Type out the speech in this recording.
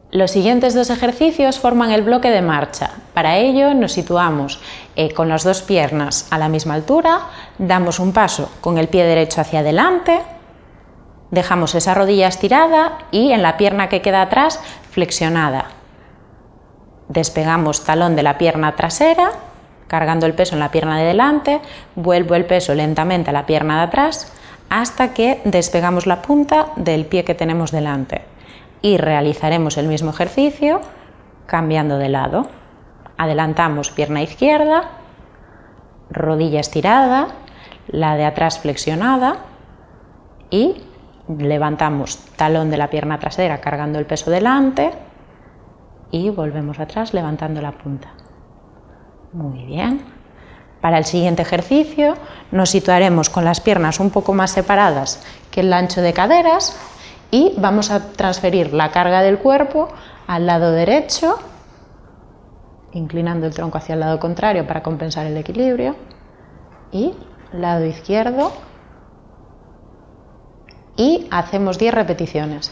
Los siguientes dos ejercicios forman el bloque de marcha. Para ello nos situamos con las dos piernas a la misma altura, damos un paso con el pie derecho hacia adelante, dejamos esa rodilla estirada y en la pierna que queda atrás flexionada. Despegamos talón de la pierna trasera, cargando el peso en la pierna de delante, vuelvo el peso lentamente a la pierna de atrás hasta que despegamos la punta del pie que tenemos delante. Y realizaremos el mismo ejercicio cambiando de lado. Adelantamos pierna izquierda, rodilla estirada, la de atrás flexionada y levantamos talón de la pierna trasera cargando el peso delante y volvemos atrás levantando la punta. Muy bien. Para el siguiente ejercicio nos situaremos con las piernas un poco más separadas que el ancho de caderas y vamos a transferir la carga del cuerpo al lado derecho, inclinando el tronco hacia el lado contrario para compensar el equilibrio, y lado izquierdo, y hacemos 10 repeticiones.